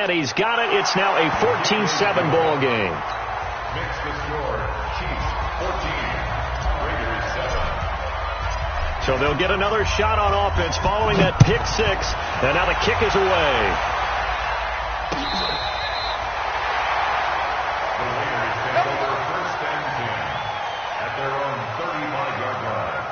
And he's got it. It's now a 14-7 ball game. Makes the score Chiefs 14, Raiders 7. So they'll get another shot on offense following that pick six. And now the kick is away. The Raiders take over first and 10 at their own 35-yard line.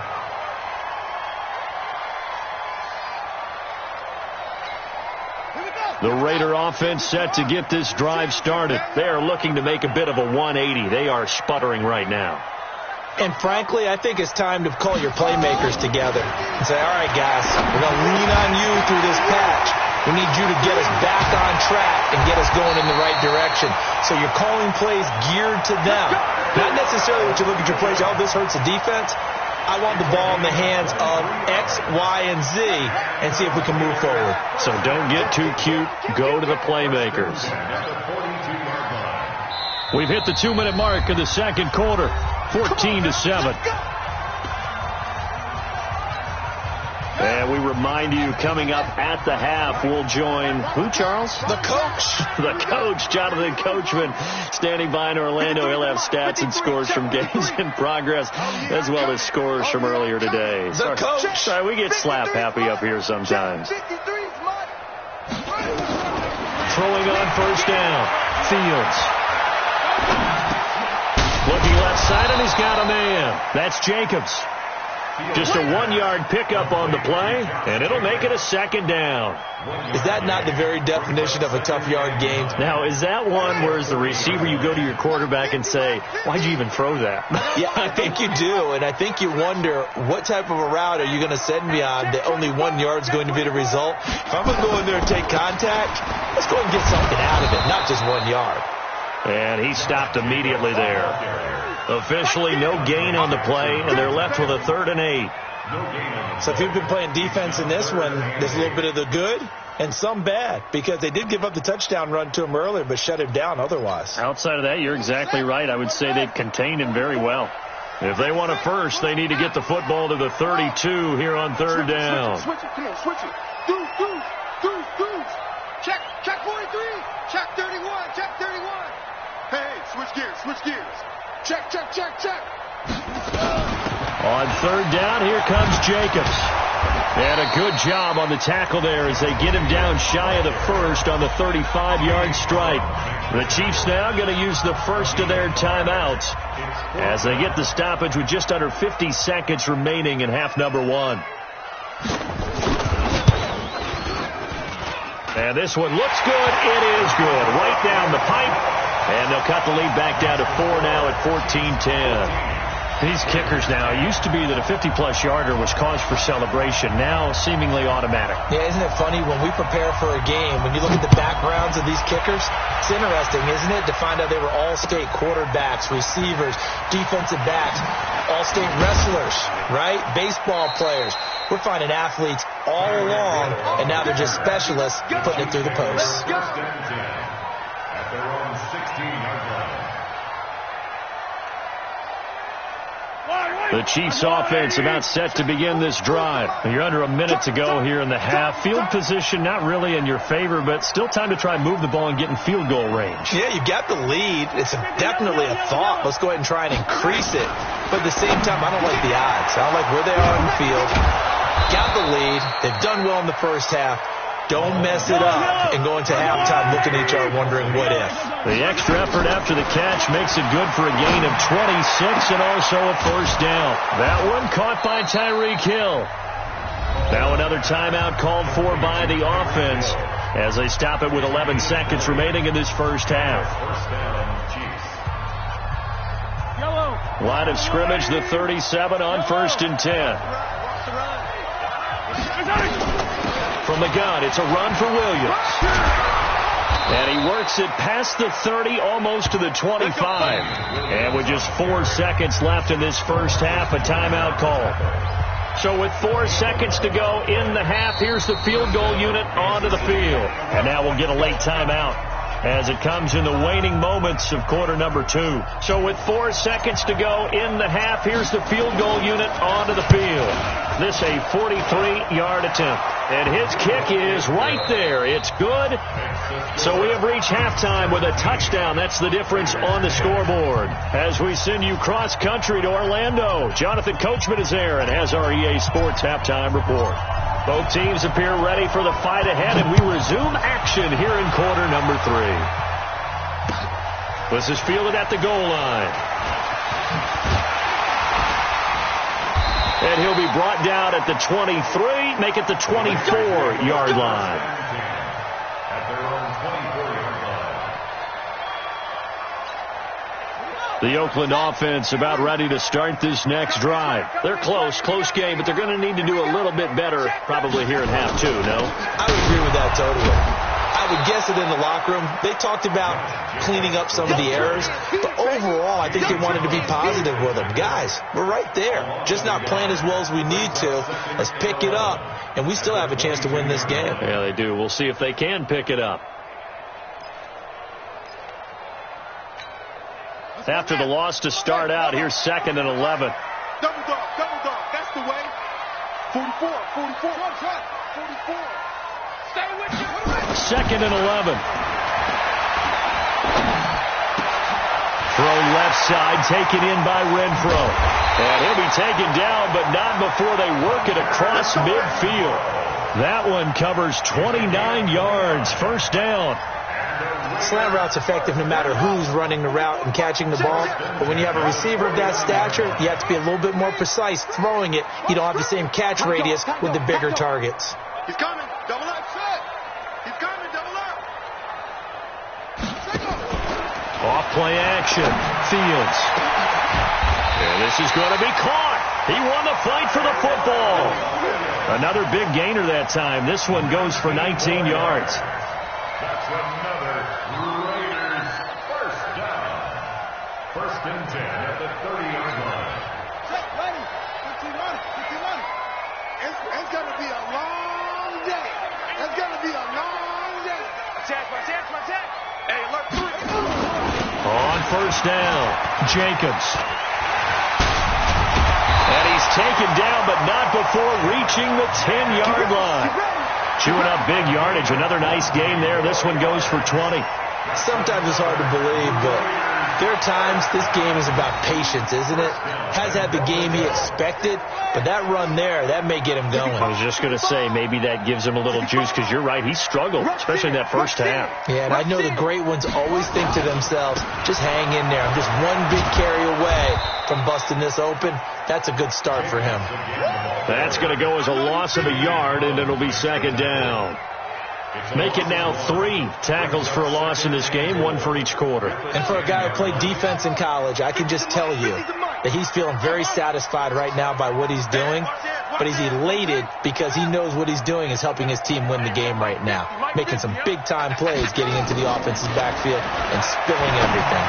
The Raider offense set to get this drive started. They are looking to make a bit of a 180. They are sputtering right now. And frankly, I think it's time to call your playmakers together and say, all right, guys, we're going to lean on you through this patch. We need you to get us back on track and get us going in the right direction. So you're calling plays geared to them. Not necessarily when you look at your plays, oh, this hurts the defense. I want the ball in the hands of X, Y, and Z and see if we can move forward. So don't get too cute. Go to the playmakers. We've hit the 2-minute mark of the second quarter. 14-7. And we remind you, coming up at the half, we'll join who, Charles? The coach. The coach, Jonathan Coachman, standing by in Orlando. He'll have stats and scores from games in progress, as well as scores from earlier today. The coach. Sorry, we get slap happy up here sometimes. Throwing on first down. Fields. Looking left side, and he's got a man. That's Jacobs. Just a 1-yard pickup on the play, and it'll make it a second down. Is that not the very definition of a tough yard game? Now, is that one where as the receiver you go to your quarterback and say, why'd you even throw that? Yeah, I think you do, and I think you wonder what type of a route are you going to send me on that only 1 yard's going to be the result? If I'm going to go in there and take contact, let's go and get something out of it, not just 1 yard. And he stopped immediately there. Officially no gain on the play, and they're left with a 3rd and 8. So if you've been playing defense in this one, there's a little bit of the good and some bad, because they did give up the touchdown run to him earlier, but shut him down otherwise. Outside of that, you're exactly right. I would say they've contained him very well. If they want a first, they need to get the football to the 32 here on 3rd down. Switch it, come on, switch it. Dudes. Check 43, check 31, check 31. Hey, switch gears. Check. On 3rd down, here comes Jacobs. And a good job on the tackle there as they get him down shy of the first on the 35-yard strike. The Chiefs now going to use the first of their timeouts as they get the stoppage with just under 50 seconds remaining in half number 1. And this one looks good. It is good. Right down the pipe. And they'll cut the lead back down to 4 now at 14-10. These kickers now, it used to be that a 50-plus yarder was cause for celebration. Now seemingly automatic. Yeah, isn't it funny when we prepare for a game, when you look at the backgrounds of these kickers, it's interesting, isn't it, to find out they were all-state quarterbacks, receivers, defensive backs, all-state wrestlers, right? Baseball players. We're finding athletes all along, and now they're just specialists putting it through the posts. At their own 16-yard line. The Chiefs offense about set to begin this drive. You're under a minute to go here in the half. Field position not really in your favor, but still time to try and move the ball and get in field goal range. Yeah, you got the lead. It's definitely a thought. Let's go ahead and try and increase it. But at the same time, I don't like the odds. I don't like where they are on the field. Got the lead. They've done well in the first half. Don't mess it up and go into halftime looking at each other wondering what if. The extra effort after the catch makes it good for a gain of 26 and also a first down. That one caught by Tyreek Hill. Now another timeout called for by the offense as they stop it with 11 seconds remaining in this first half. Line of scrimmage, the 37 on 1st and 10. From the gun, it's a run for Williams. And he works it past the 30, almost to the 25. And with just 4 seconds left in this first half, a timeout call. So with 4 seconds to go in the half, here's the field goal unit onto the field. And now we'll get a late timeout as it comes in the waning moments of quarter number 2. So with 4 seconds to go in the half, here's the field goal unit onto the field. This a 43-yard attempt. And his kick is right there. It's good. So we have reached halftime with a touchdown. That's the difference on the scoreboard. As we send you cross-country to Orlando, Jonathan Coachman is there and has our EA Sports halftime report. Both teams appear ready for the fight ahead, and we resume action here in quarter number 3. This is fielded at the goal line. And he'll be brought down at the 23, make it the 24-yard line. The Oakland offense about ready to start this next drive. They're close game, but they're going to need to do a little bit better probably here in half 2, no? I would agree with that totally. I would guess it in the locker room. They talked about cleaning up some of the errors, but overall, I think they wanted to be positive with them. Guys, we're right there. Just not playing as well as we need to. Let's pick it up, and we still have a chance to win this game. Yeah, they do. We'll see if they can pick it up. After the loss to start out, here's 2nd and 11. Double dog, that's the way. 44. 44. Stay with you. 2nd and 11. Throw left side, taken in by Renfro. And he'll be taken down, but not before they work it across midfield. That one covers 29 yards. First down. Slant route's effective no matter who's running the route and catching the ball. But when you have a receiver of that stature, you have to be a little bit more precise throwing it. You don't have the same catch radius with the bigger targets. He's coming. Double up, set. He's coming. Double up. Off play action. Fields. And this is going to be caught. He won the fight for the football. Another big gainer that time. This one goes for 19 yards. That's another Raiders first down. 1st and 10 at the 30-yard line. Check, ready. 15 It's going to be a long day. It's going to be a long day. Attack. Hey, look, 3. On first down, Jacobs. And he's taken down, but not before reaching the 10-yard line. Chewing up big yardage. Another nice game there. This one goes for 20. Sometimes it's hard to believe, but there are times this game is about patience, isn't it? Has had the game he expected, but that run there, that may get him going. I was just going to say, maybe that gives him a little juice, because you're right, he struggled, especially in that first half. Yeah, and I know the great ones always think to themselves, just hang in there. I'm just one big carry away from busting this open. That's a good start for him. That's going to go as a loss of a yard, and it'll be 2nd down. Make it now 3 tackles for a loss in this game, 1 for each quarter. And for a guy who played defense in college, I can just tell you that he's feeling very satisfied right now by what he's doing. But he's elated because he knows what he's doing is helping his team win the game right now. Making some big-time plays, getting into the offense's backfield and spilling everything.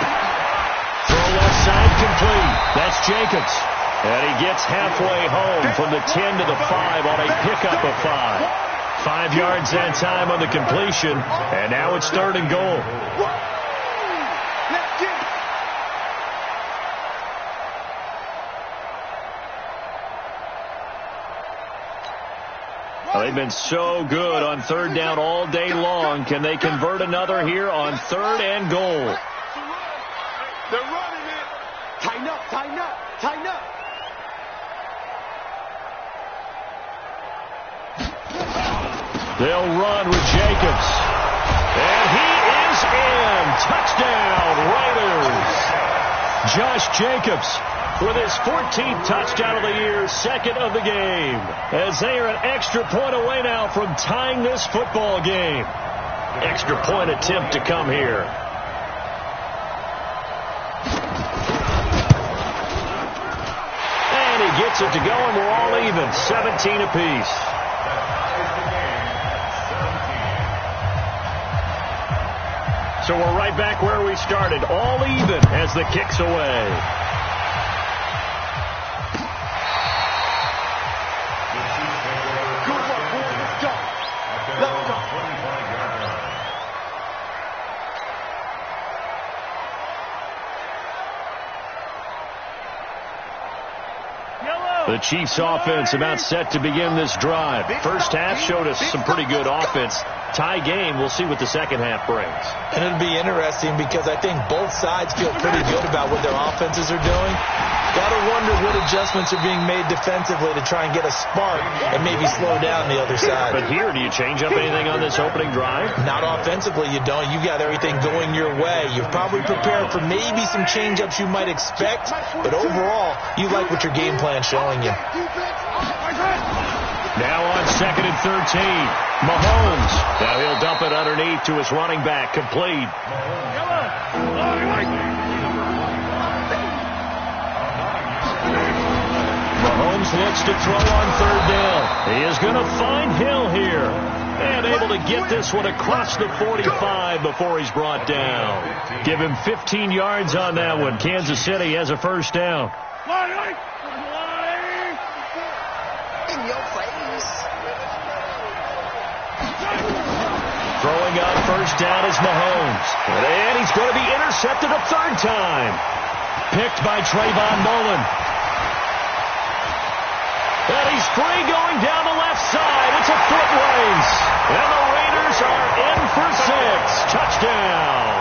Throw left side complete. That's Jacobs. And he gets halfway home from the 10 to the 5 on a pickup of 5. 5 yards that time on the completion, and now it's 3rd and goal. Well, they've been so good on 3rd down all day long. Can they convert another here on 3rd and goal? They're running it. Tighten up. They'll run with Jacobs. And he is in. Touchdown, Raiders. Josh Jacobs with his 14th touchdown of the year, 2nd of the game. As they are an extra point away now from tying this football game. Extra point attempt to come here. And he gets it to go, and we're all even, 17 apiece. So we're right back where we started, all even as the kick's away. Good work, boys. Let's go. The Chiefs offense about set to begin this drive. First half showed us some pretty good offense. tie game. We'll see what the second half brings. And it'll be interesting because I think both sides feel pretty good about what their offenses are doing. Got to wonder what adjustments are being made defensively to try and get a spark and maybe slow down the other side. But here, do you change up anything on this opening drive? Not offensively, you don't. You got everything going your way. You're probably prepared for maybe some change-ups you might expect, but overall, you like what your game plan's showing you. Now on 2nd and 13, Mahomes. Now he'll dump it underneath to his running back, complete. Mahomes looks to throw on 3rd down. He is going to find Hill here. And able to get this one across the 45 before he's brought down. Give him 15 yards on that one. Kansas City has a 1st down. In your face. Throwing on 1st down is Mahomes. And he's going to be intercepted a 3rd time. Picked by Trayvon Mullen. And he's free going down the left side. It's a foot race. And the Raiders are in for 6. Touchdown.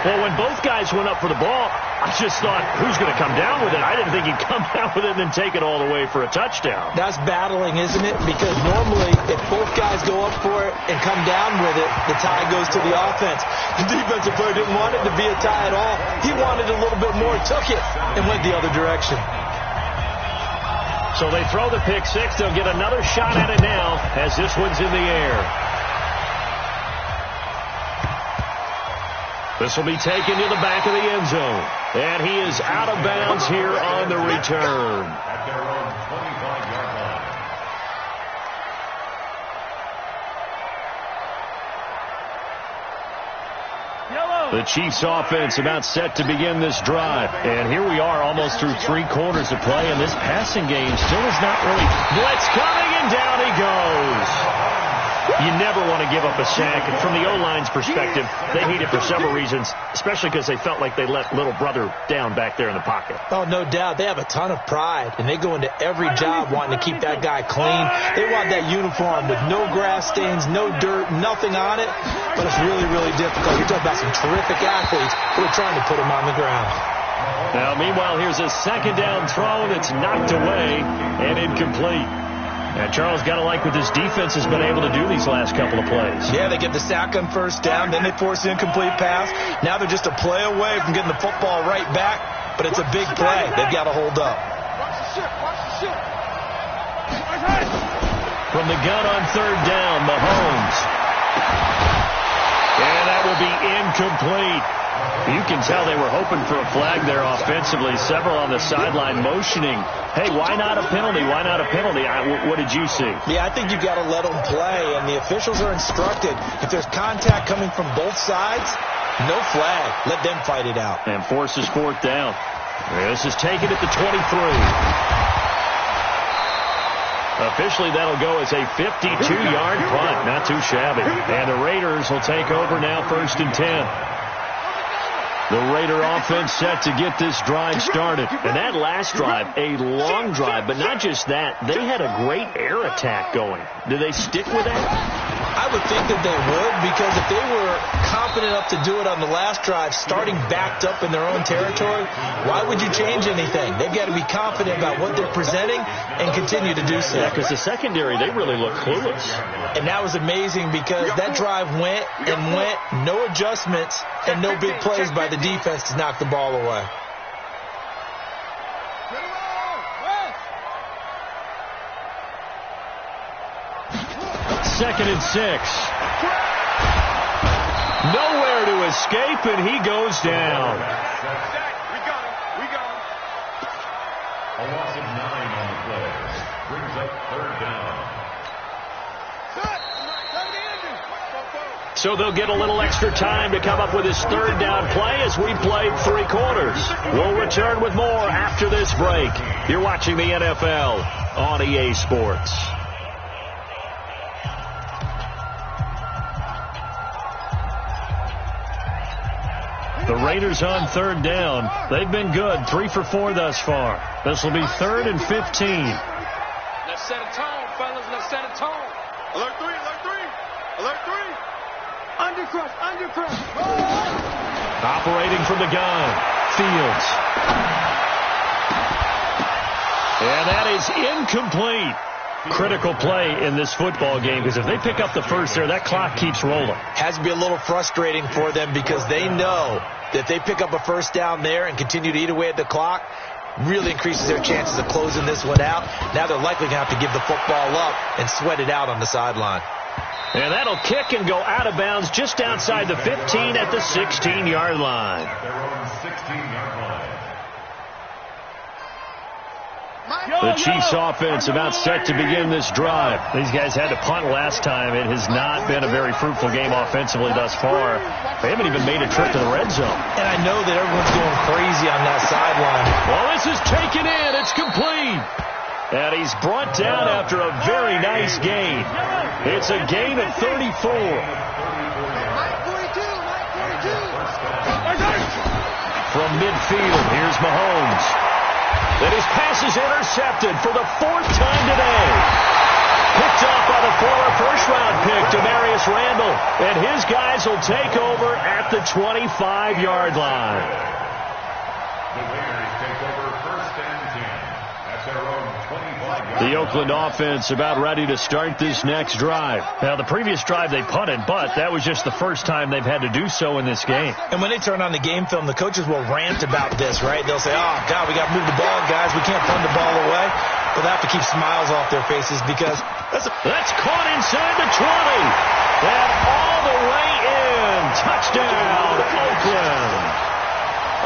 Well, when both guys went up for the ball, I just thought, who's going to come down with it? I didn't think he'd come down with it and then take it all the way for a touchdown. That's battling, isn't it? Because normally, if both guys go up for it and come down with it, the tie goes to the offense. The defensive player didn't want it to be a tie at all. He wanted a little bit more, took it, and went the other direction. So they throw the pick 6. They'll get another shot at it now as this one's in the air. This will be taken to the back of the end zone. And he is out of bounds here on the return. At their own 25-yard line. The Chiefs offense about set to begin this drive. And here we are almost through 3 quarters of play, and this passing game still is not really blitz coming, and down he goes. You never want to give up a sack. And from the O-line's perspective, they hate it for several reasons, especially because they felt like they let little brother down back there in the pocket. Oh, no doubt. They have a ton of pride, and they go into every job wanting to keep that guy clean. They want that uniform with no grass stains, no dirt, nothing on it. But it's really, really difficult. You're talking about some terrific athletes who are trying to put him on the ground. Now, meanwhile, here's a 2nd down throw that's knocked away and incomplete. And Charles, got to like what this defense has been able to do these last couple of plays. Yeah, they get the sack on 1st down, then they force an incomplete pass. Now they're just a play away from getting the football right back, but it's a big play. They've got to hold up. From the gun on 3rd down, Mahomes. And that will be incomplete. You can tell they were hoping for a flag there offensively. Several on the sideline motioning, hey, why not a penalty? Why not a penalty? What did you see? Yeah, I think you've got to let them play, and the officials are instructed. If there's contact coming from both sides, no flag. Let them fight it out. And forces 4th down. This is taken at the 23. Officially, that'll go as a 52-yard punt. Not too shabby. And the Raiders will take over now 1st and 10. The Raider offense set to get this drive started. And that last drive, a long drive, but not just that. They had a great air attack going. Do they stick with that? I would think that they would, because if they were confident enough to do it on the last drive, starting backed up in their own territory, why would you change anything? They've got to be confident about what they're presenting and continue to do so. Yeah, because the secondary, they really look clueless. And that was amazing because that drive went and went, no adjustments and no big plays by the defense to knock the ball away. Second and 6. Nowhere to escape, and he goes down. We got him. A loss of 9 on the play. Brings up 3rd down. So they'll get a little extra time to come up with his 3rd down play as we played 3 quarters. We'll return with more after this break. You're watching the NFL on EA Sports. The Raiders on 3rd down. They've been good, 3 for 4 thus far. This will be 3rd and 15. Let's set a tone, fellas. Let's set a tone. Alert 3, alert 3. Alert 3. Undercrush, undercrush. Operating from the gun, Fields. And that is incomplete. Critical play in this football game, because if they pick up the first there, that clock keeps rolling. Has to be a little frustrating for them because they know that if they pick up a first down there and continue to eat away at the clock, really increases their chances of closing this one out. Now they're likely going to have to give the football up and sweat it out on the sideline. And that'll kick and go out of bounds just outside the 15 at the 16-yard line. Their own 16-yard line. The Chiefs offense about set to begin this drive. These guys had to punt last time. It has not been a very fruitful game offensively thus far. They haven't even made a trip to the red zone. And I know that everyone's going crazy on that sideline. Well, this is taken in. It's complete. And he's brought down after a very nice gain. It's a gain of 34. From midfield, here's Mahomes. And his pass is intercepted for the fourth time today. Picked off by the former first-round pick, Demarius Randall. And his guys will take over at the 25-yard line. The Raiders take over first and 10 at their own 25-yard line. The Oakland offense about ready to start this next drive. Now, the previous drive they punted, but that was just the first time they've had to do so in this game. And when they turn on the game film, the coaches will rant about this, right? They'll say, oh, God, we got to move the ball, guys. We can't punt the ball away. But they have to keep smiles off their faces because that's caught inside the 20. And all the way in. Touchdown, Oakland.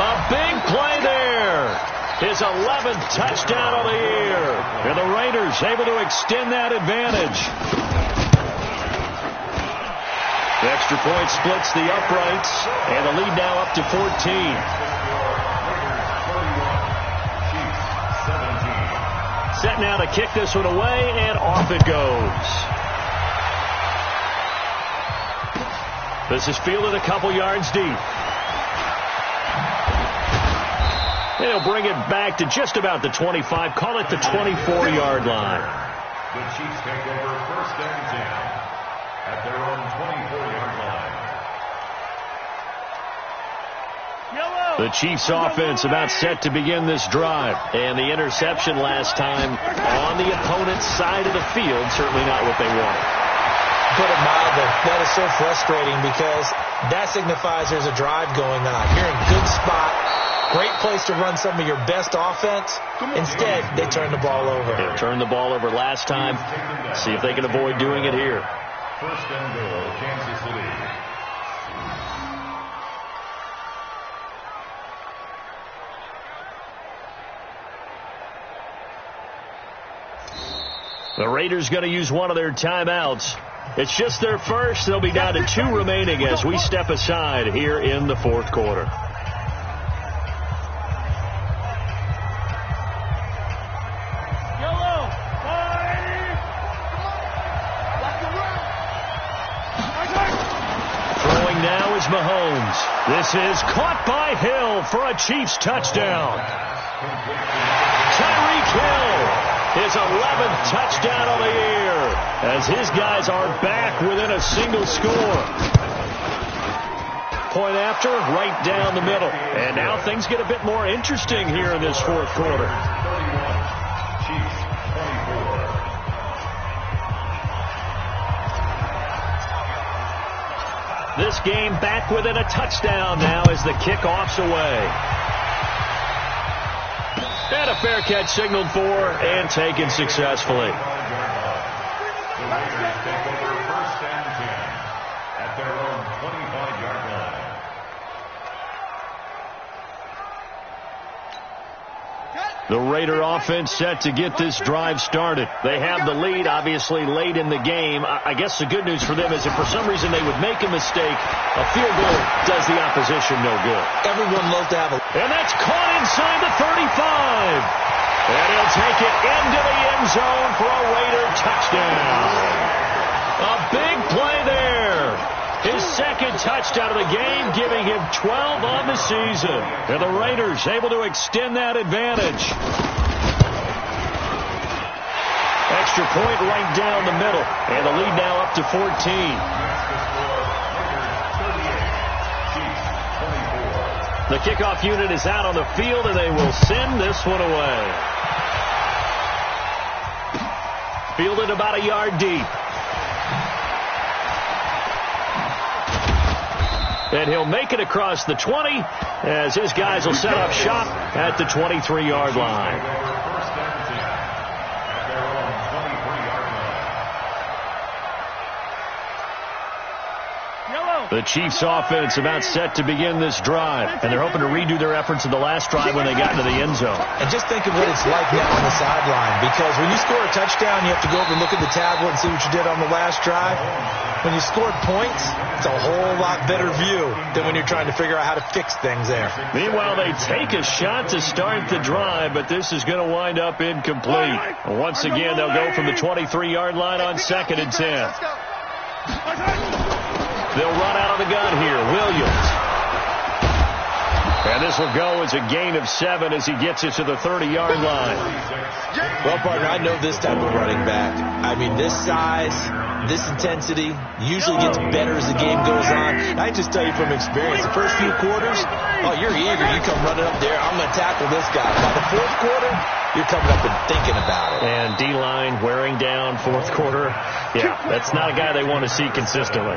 A big play there. His 11th touchdown of the year. And the Raiders able to extend that advantage. The extra point splits the uprights, and the lead now up to 14. Set now to kick this one away, and off it goes. This is fielded a couple yards deep. They'll bring it back to just about the 25. Call it the 24-yard line. The Chiefs take over first and 10 at their own 24-yard line. The Chiefs offense about set to begin this drive. And the interception last time on the opponent's side of the field. Certainly not what they wanted. Put it mildly. That is so frustrating because that signifies there's a drive going on. You're in a good spot. Great place to run some of your best offense. Instead, they turn the ball over. They turned the ball over last time. See if they can avoid doing it here. First and goal, Kansas City. The Raiders going to use one of their timeouts. It's just their first. They'll be down to 2 remaining as we step aside here in the fourth quarter. Mahomes. This is caught by Hill for a Chiefs touchdown. Tyreek Hill, his 11th touchdown of the year, as his guys are back within a single score. Point after, right down the middle. And now things get a bit more interesting here in this fourth quarter. 31, Chiefs 24. This game back within a touchdown now as the kickoff's away. And a fair catch signaled for and taken successfully. The Raiders take over first and 10 at their own 25-yard line. The Raider offense set to get this drive started. They have the lead, obviously, late in the game. I guess the good news for them is if for some reason they would make a mistake, a field goal does the opposition no good. Everyone loves to have a... And that's caught inside the 35. And he'll take it into the end zone for a Raider touchdown. A big play there. His second touchdown of the game, giving him 12 on the season. And the Raiders able to extend that advantage. extra point right down the middle. And the lead now up to 14. The kickoff unit is out on the field, and they will send this one away. Fielded about a yard deep. And he'll make it across the 20 as his guys will set up shop at the 23-yard line. The Chiefs offense about set to begin this drive, and they're hoping to redo their efforts in the last drive when they got into the end zone. And just think of what it's like now on the sideline, because when you score a touchdown, you have to go over and look at the tablet and see what you did on the last drive. When you scored points, it's a whole lot better view than when you're trying to figure out how to fix things there. Meanwhile, they take a shot to start the drive, but this is going to wind up incomplete. Once again, they'll go from the 23-yard line on 2nd and 10. They'll run out of the gun here. Williams. And this will go as a gain of 7 as he gets it to the 30-yard line. Well, partner, I know this type of running back. I mean, this size, this intensity usually gets better as the game goes on. I just tell you from experience, the first few quarters, oh, you're eager. You come running up there. I'm going to tackle this guy. By the fourth quarter, you're coming up and thinking about it. And D-line wearing down fourth quarter. Yeah, that's not a guy they want to see consistently.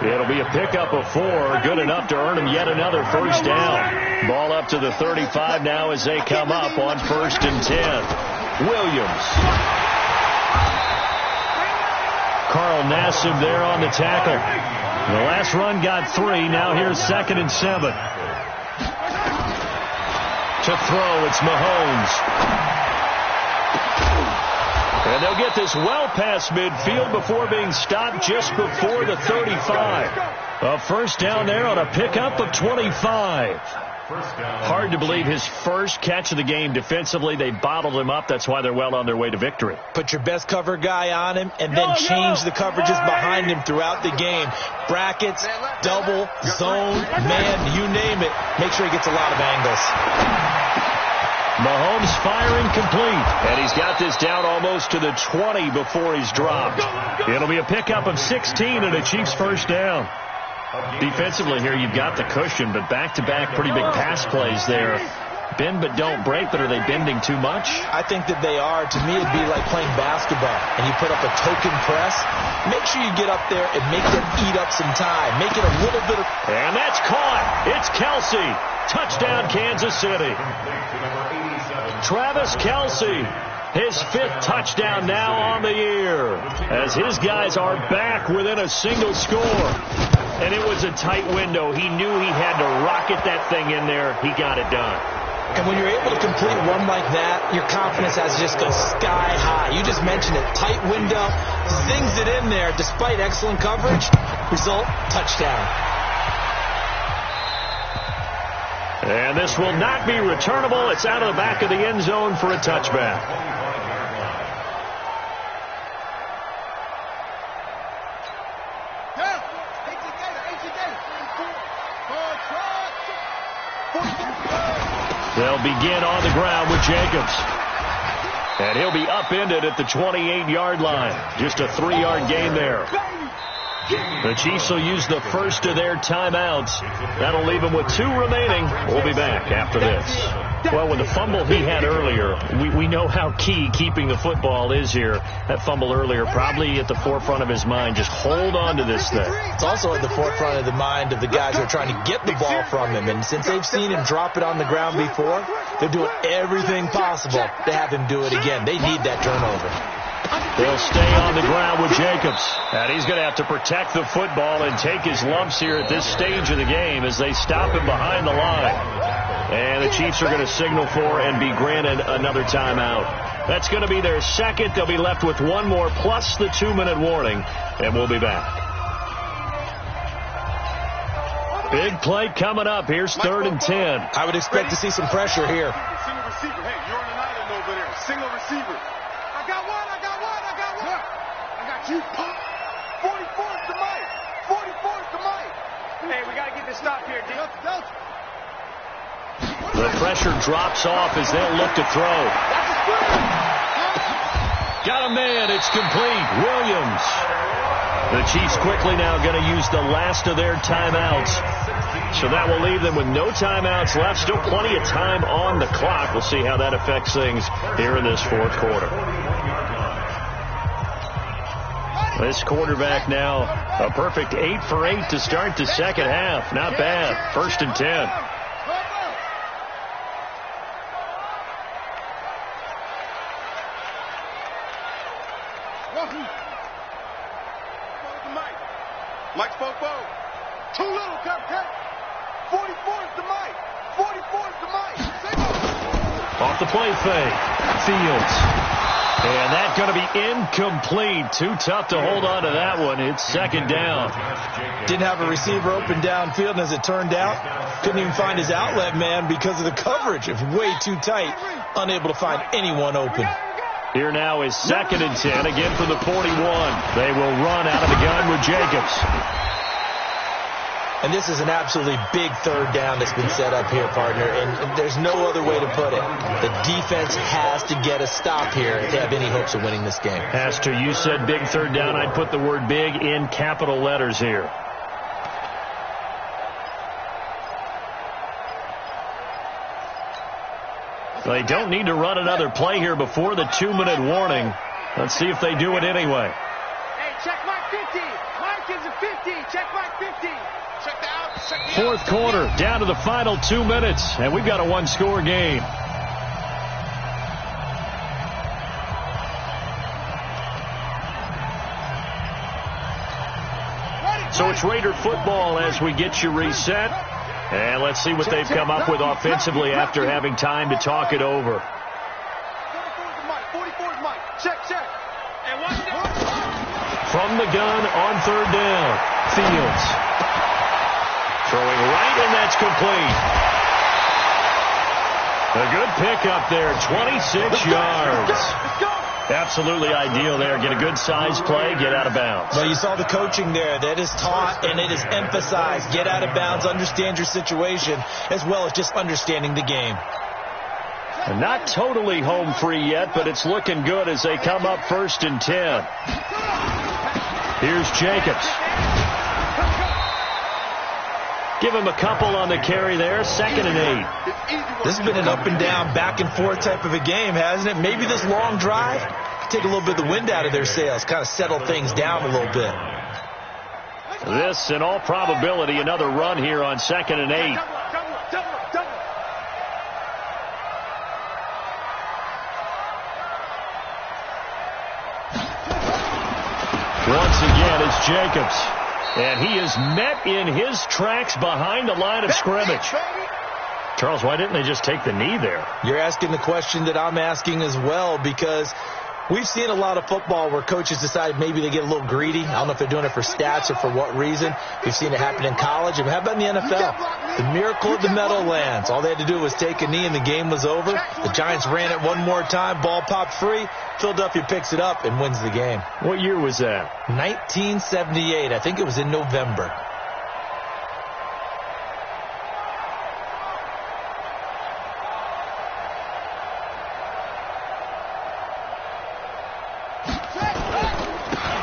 It'll be a pickup of 4, good enough to earn him yet another first down. Ball up to the 35 now as they come up on 1st and 10. Williams. Carl Nassib there on the tackle. The last run got 3. Now here's 2nd and 7. To throw, it's Mahomes. And they'll get this well past midfield before being stopped just before the 35. A first down there on a pickup of 25. Hard to believe his first catch of the game defensively. They bottled him up. That's why they're well on their way to victory. Put your best cover guy on him and then change the coverages behind him throughout the game. Brackets, double, zone, man, you name it. Make sure he gets a lot of angles. Mahomes firing complete, and he's got this down almost to the 20 before he's dropped. It'll be a pickup of 16 and a Chiefs first down. Defensively here, you've got the cushion, but back-to-back pretty big pass plays there. Bend but don't break, but are they bending too much? I think that they are. To me, it'd be like playing basketball, and you put up a token press. Make sure you get up there and make them eat up some time. Make it a little bit of... And that's caught. It's Kelsey. Touchdown, Kansas City. Travis Kelsey, his 5th touchdown now on the year, as his guys are back within a single score. And it was a tight window. He knew he had to rocket that thing in there. He got it done. And when you're able to complete a run like that, your confidence has to just go sky high. You just mentioned it. Tight window, zings it in there despite excellent coverage. Result, touchdown. And this will not be returnable. It's out of the back of the end zone for a touchback. They'll begin on the ground with Jacobs. And he'll be upended at the 28-yard line. Just a 3-yard gain there. The Chiefs will use the first of their timeouts. That'll leave them with 2 remaining. We'll be back after this. Well, with the fumble he had earlier, we know how key keeping the football is here. That fumble earlier probably at the forefront of his mind. Just hold on to this thing. It's also at the forefront of the mind of the guys who are trying to get the ball from him. And since they've seen him drop it on the ground before, they're doing everything possible to have him do it again. They need that turnover. They'll stay on the ground with Jacobs. And he's going to have to protect the football and take his lumps here at this stage of the game as they stop him behind the line. And the Chiefs are going to signal for and be granted another timeout. That's going to be their second. They'll be left with 1 more plus the 2-minute warning. And we'll be back. Big play coming up. Here's 3rd and 10. I would expect to see some pressure here. Single receiver. Hey, you're on an island over there. Single receiver. I got one. I got you. 44's the mic. 44's the mic. Hey, we got to get this stop here, D. The pressure drops off as they'll look to throw. Got a man. It's complete. Williams. The Chiefs quickly now going to use the last of their timeouts. So that will leave them with no timeouts left. Still plenty of time on the clock. We'll see how that affects things here in this fourth quarter. This quarterback now a perfect 8 for 8 to start the second half. Not bad. 1st and 10. Mike spoke. Too little, Captain. 44 is the mic. 44 is the mic. Off the play fake. Fields. And that's going to be incomplete. Too tough to hold on to that one. It's 2nd down. Didn't have a receiver open downfield, and as it turned out, couldn't even find his outlet man because of the coverage. It's way too tight. Unable to find anyone open. Here now is 2nd and 10, again from the 41. They will run out of the gun with Jacobs. And this is an absolutely big 3rd down that's been set up here, partner, and there's no other way to put it. The defense has to get a stop here if they have any hopes of winning this game. Has to. You said big 3rd down. I'd put the word big in capital letters here. They don't need to run another play here before the 2-minute warning. Let's see if they do it anyway. Hey, check Mike 50. Mike is a 50. Check Mike 50. Check the out. Check the Fourth quarter, down to the final 2 minutes, and we've got a 1-score game. So it's Raider football as we get you reset. And let's see what they've come up with offensively after having time to talk it over. 44's Mike. Check. And watch that. From the gun on 3rd down. Fields. Throwing right, and that's complete. A good pickup there, 26 yards. Let's go. Absolutely ideal there. Get a good size play, get out of bounds. Well, you saw the coaching there. That is taught and it is emphasized. Get out of bounds, understand your situation, as well as just understanding the game. And not totally home free yet, but it's looking good as they come up 1st and 10. Here's Jacobs. Give him a couple on the carry there. 2nd and 8. This has been an up and down, back and forth type of a game, hasn't it? Maybe this long drive could take a little bit of the wind out of their sails, kind of settle things down a little bit. This, in all probability, another run here on 2nd and 8. Once again, it's Jacobs. And he is met in his tracks behind the line of scrimmage. Charles, why didn't they just take the knee there? You're asking the question that I'm asking as well, because we've seen a lot of football where coaches decide maybe they get a little greedy. I don't know if they're doing it for stats or for what reason. We've seen it happen in college. And how about in the NFL? The miracle of the Meadowlands. All they had to do was take a knee and the game was over. The Giants ran it one more time. Ball popped free. Philadelphia picks it up and wins the game. What year was that? 1978. I think it was in November.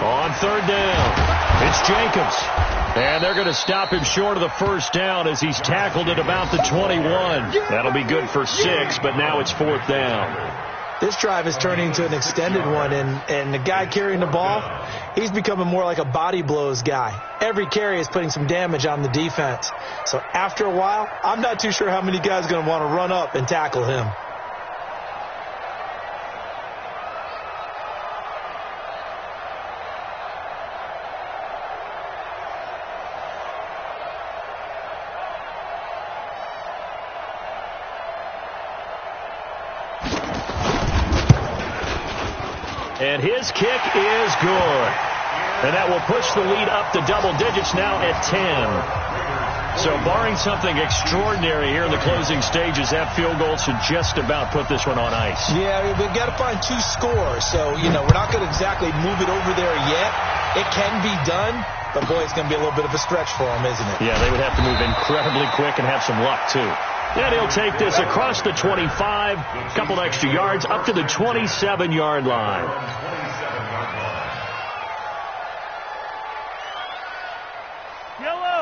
On 3rd down, it's Jacobs. And they're going to stop him short of the 1st down as he's tackled at about the 21. That'll be good for 6, but now it's 4th down. This drive is turning into an extended one, and the guy carrying the ball, he's becoming more like a body blows guy. Every carry is putting some damage on the defense. So after a while, I'm not too sure how many guys are going to want to run up and tackle him. And his kick is good. And that will push the lead up to double digits now at 10. So barring something extraordinary here in the closing stages, that field goal should just about put this one on ice. Yeah, we've got to find 2 scores. So, we're not going to exactly move it over there yet. It can be done, but boy, it's going to be a little bit of a stretch for them, isn't it? Yeah, they would have to move incredibly quick and have some luck, too. And he'll take this across the 25, a couple extra yards, up to the 27-yard line.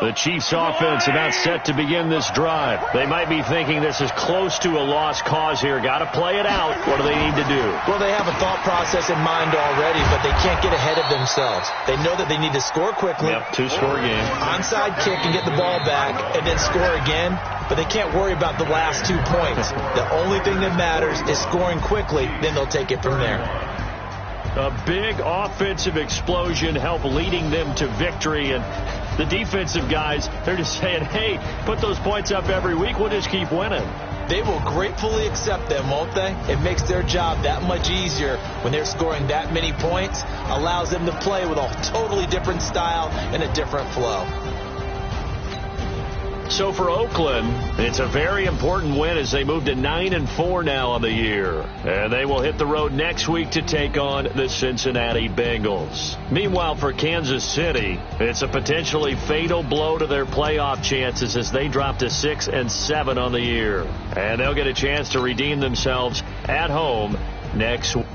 The Chiefs offense about set to begin this drive. They might be thinking this is close to a lost cause here. Got to play it out. What do they need to do? Well, they have a thought process in mind already, but they can't get ahead of themselves. They know that they need to score quickly. Yep, two-score game. Onside kick and get the ball back and then score again, but they can't worry about the last 2 points. The only thing that matters is scoring quickly, then they'll take it from there. A big offensive explosion helped leading them to victory, and the defensive guys, they're just saying, hey, put those points up every week, we'll just keep winning. They will gratefully accept them, won't they? It makes their job that much easier when they're scoring that many points, allows them to play with a totally different style and a different flow. So for Oakland, it's a very important win as they move to 9-4 now on the year. And they will hit the road next week to take on the Cincinnati Bengals. Meanwhile, for Kansas City, it's a potentially fatal blow to their playoff chances as they drop to 6-7 on the year. And they'll get a chance to redeem themselves at home next week.